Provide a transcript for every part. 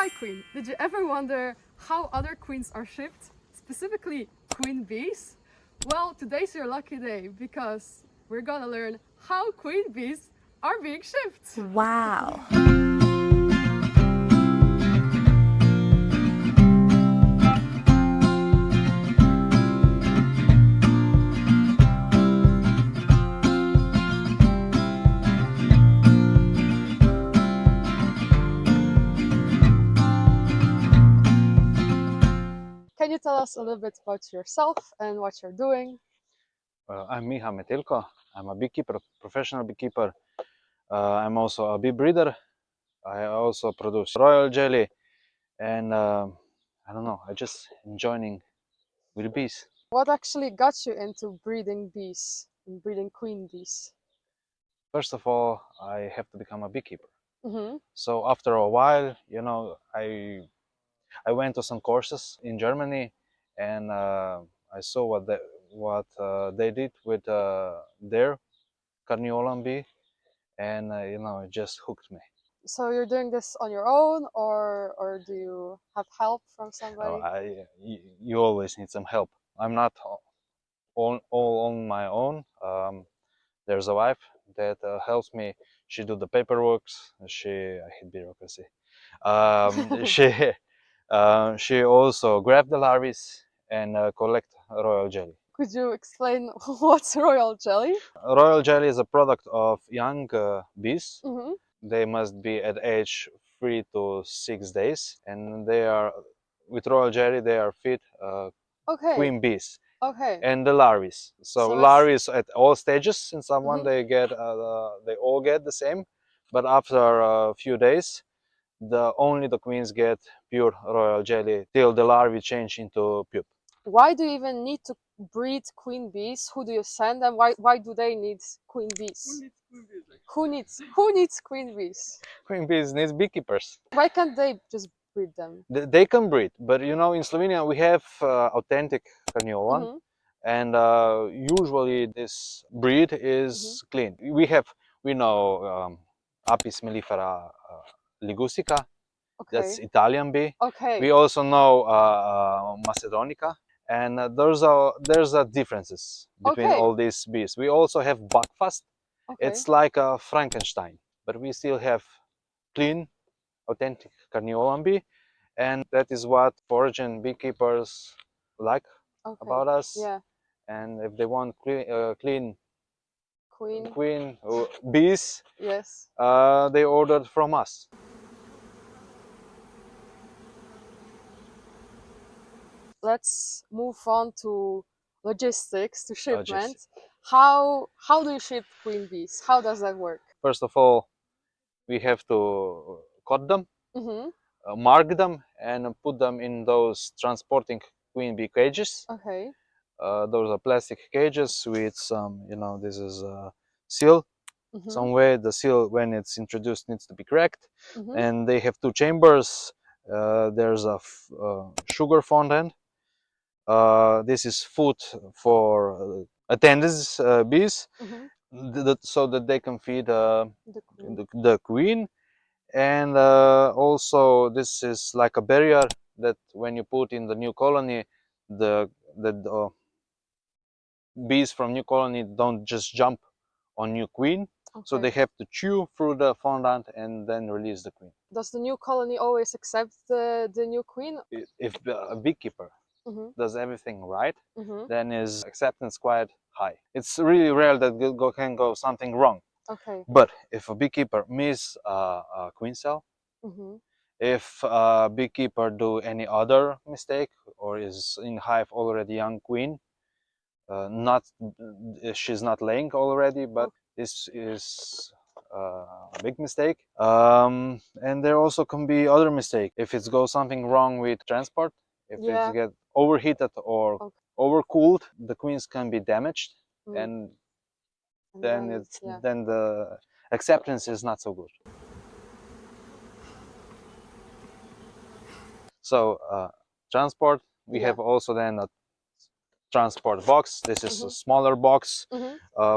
Hi Queen, did you ever wonder how other queens are shipped, specifically queen bees? Well, today's your lucky day because we're gonna learn how queen bees are being shipped. Wow. Can you tell us a little bit about yourself and what you're doing? I'm Miha Metelko. I'm a beekeeper, professional beekeeper. I'm also a bee breeder. I also produce royal jelly, and I don't know. I just enjoying with bees. What actually got you into breeding bees and breeding queen bees? First of all, I have to become a beekeeper. Mm-hmm. So after a while, I went to some courses in Germany, and I saw what they did with their carniolan bee, and it just hooked me. So you're doing this on your own, or do you have help from Oh, somebody? you always need some help. I'm not all on my own. There's a wife that helps me. She do the paperwork. I hate bureaucracy. She also grab the larvae and collect royal jelly. Could you explain what's royal jelly? Royal jelly is a product of young bees. Mm-hmm. They must be at age 3 to 6 days, and they are with royal jelly. They are fed Okay. queen bees Okay. and the larvae. So So it's larvae at all stages. In someone Mhm. they all get the same, but after a few days, only the queens get pure royal jelly till the larvae change into pupa. Why do you even need to breed queen bees? Who do you send them? Why do they need queen bees? Who needs queen bees? Queen bees need beekeepers. Why can't they just breed them? They can breed, but in Slovenia we have authentic carniolan, Mm-hmm. and usually this breed Mm-hmm. is clean. We know Apis mellifera ligusica. That's Okay. Italian bee. Okay. We also know Macedonica, and there's differences between Okay. all these bees. We also have Buckfast. Okay. It's like a Frankenstein, but we still have clean, authentic Carniolan bee, and that is what foraging beekeepers like Okay. about us. Yeah. And if they want clean Queen. queen bees, Yes. they ordered from us. Let's move on to logistics, to shipment. Just How do you ship queen bees? How does that work? first of all, we have to cut them, Mm-hmm. mark them, and put them in those transporting queen bee cages. Okay. Those are plastic cages with some, this is a seal. Mm-hmm. Some way the seal, when it's introduced, needs to be cracked, Mm-hmm. and they have two chambers. There's a sugar fondant. This is food for attendants bees, Mm-hmm. so that they can feed The queen. the queen. And also this is like a barrier that when you put in the new colony, the bees from new colony don't just jump on new queen, so Okay. they have to chew through the fondant and then release the queen. Does the new colony always accept the new queen? If a beekeeper Mm-hmm. does everything right, Mm-hmm. then his acceptance quite high. It's really rare that can go something wrong. Okay. But if a beekeeper miss a queen cell, Mm-hmm. if a beekeeper do any other mistake, or is in hive already young queen, not she's not laying already, but this is a big mistake. And there also can be other mistake if it goes something wrong with transport, if Yeah. it get overheated or Okay. overcooled, the queens can be damaged, Mm. and And then then the acceptance is not so good. So transport, we have also then a transport box. This is a smaller box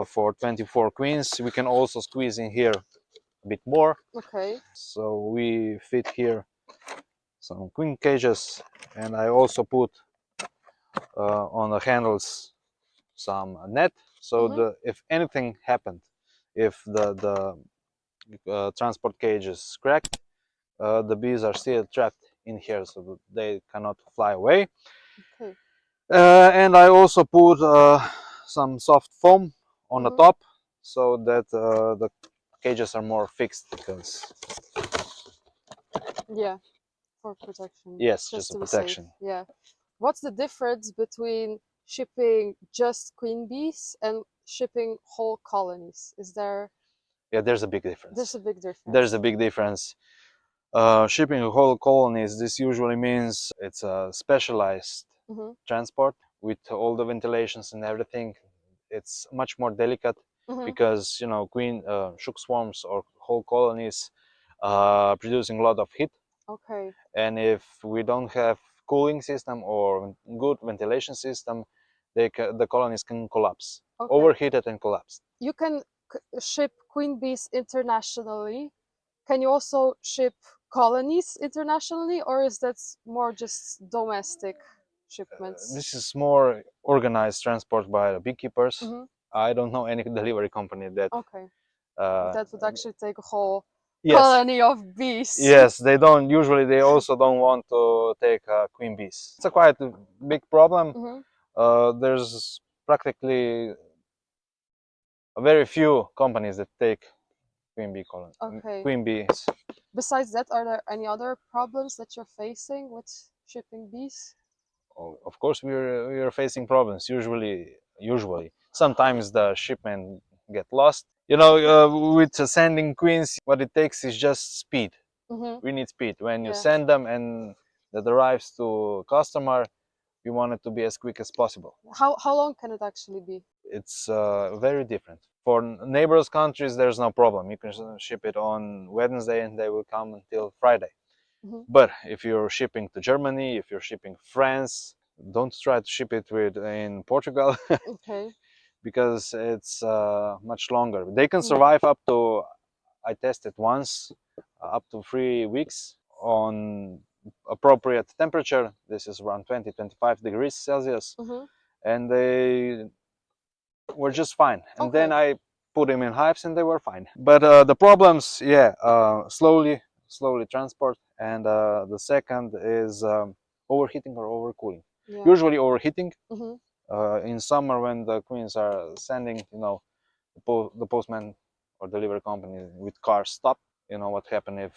for 24 queens. We can also squeeze in here a bit more. Okay. So we fit here some queen cages, and I also put on the handles some net, so if anything happened, if the transport cage is cracked, the bees are still trapped in here, so that they cannot fly away. Okay. And I also put some soft foam on the top, so that the cages are more fixed, because Yeah, for protection. yes, just a to be protection. safe. Yeah. What's the difference between shipping just queen bees and shipping whole colonies? Is there? Yeah, there's a big difference. There's a big difference. There's a big difference. Shipping whole colonies, this usually means it's a specialized transport with all the ventilations and everything. It's much more delicate because, you know, queen shook swarms or whole colonies producing a lot of heat. Okay. And if we don't have cooling system or good ventilation system, the colonies can collapse, overheated and collapse. You can ship queen bees internationally. Can you also ship colonies internationally, or is that more just domestic shipments? This is more organized transport by the beekeepers. I don't know any delivery company that. Okay. Uh, That would actually take a whole yes, colony of bees. yes, they don't. Usually, they also don't want to take queen bees. It's a quite big problem. There's practically very few companies that take queen bee colony, queen bees. Besides that, are there any other problems that you're facing with shipping bees? Of course, we're facing problems. Usually, sometimes the shipment get lost. You know, with sending queens, what it takes is just speed. We need speed. When you send them and that arrives to customer, we want it to be as quick as possible. How long can it actually be? It's very different. For neighbors countries, there's no problem. You can ship it on Wednesday and they will come until Friday. But if you're shipping to Germany, if you're shipping France, don't try to ship it in Portugal. Okay. Because it's much longer. They can survive up to, I tested once, up to 3 weeks on appropriate temperature. This is around 20-25 degrees Celsius. And they were just fine. And then I put them in hives and they were fine. But the problems, slowly transport. And the second is overheating or overcooling. Usually overheating. In summer, when the queens are sending, you know, the postman or delivery company with car stop. You know what happens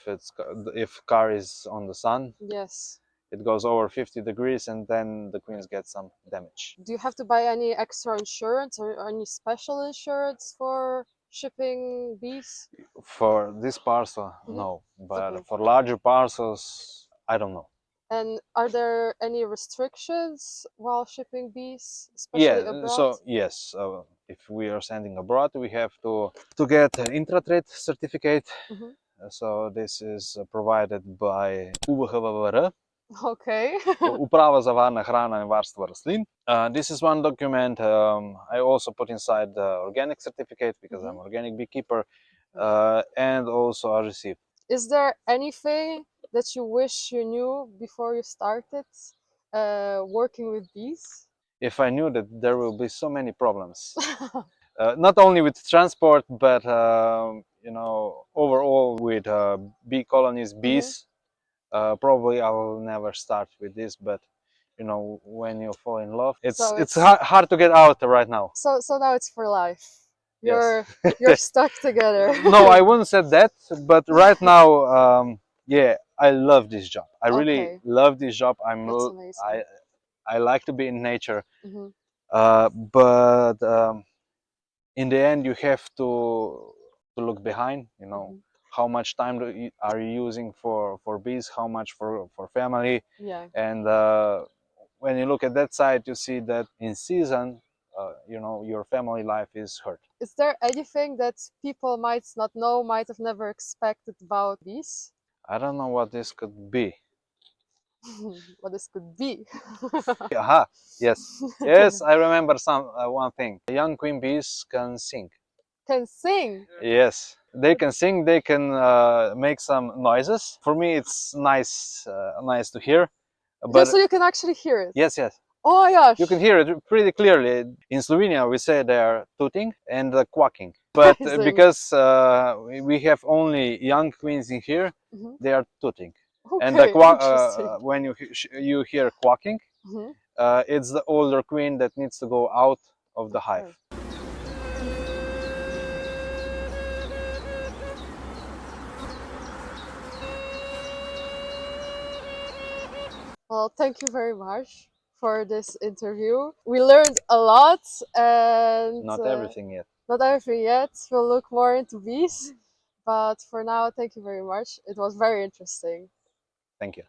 if car is on the sun. Yes. It goes over 50 degrees and then the queens get some damage. Do you have to buy any extra insurance or any special insurance for shipping bees? For this parcel, no. But for larger parcels, I don't know. And are there any restrictions while shipping bees, especially abroad? So yes, if we are sending abroad, we have to get an intra-trade certificate. So this is provided by UVHVVR. Okay. Uprava za varna hrana in varstvo rastlin. This is one document. I also put inside the organic certificate because I'm an organic beekeeper, and also a receipt. Is there anything that you wish you knew before you started working with bees? If I knew that there will be so many problems, not only with transport, but you know, overall with bee colonies, bees. Probably I will never start with this, but you know, when you fall in love, it's hard to get out right now. So now it's for life. You're stuck together. No, I wouldn't say that, but right now, yeah, I love this job. I really love this job. That's amazing. I like to be in nature, but in the end, you have to look behind. You know, how much time are you using for bees? How much for family? Yeah. And when you look at that side, you see that in season, you know, your family life is hurt. Is there anything that people might not know, might have never expected about bees? I don't know what this could be. What this could be? Yes, yes, I remember one thing. Young queen bees can sing. can sing. Yes, they can sing. They can make some noises. For me, it's nice to hear. But So you can actually hear it. yes, yes, Oh my gosh. you can hear it pretty clearly. In Slovenia, we say they are tooting and quacking. But Amazing. because we have only young queens in here, they are tooting. Okay, And the interesting. when you hear quacking, it's the older queen that needs to go out of the hive. Well, thank you very much for this interview. We learned a lot, and Not everything yet. not everything yet. We'll look more into bees, but for now, thank you very much. It was very interesting. Thank you.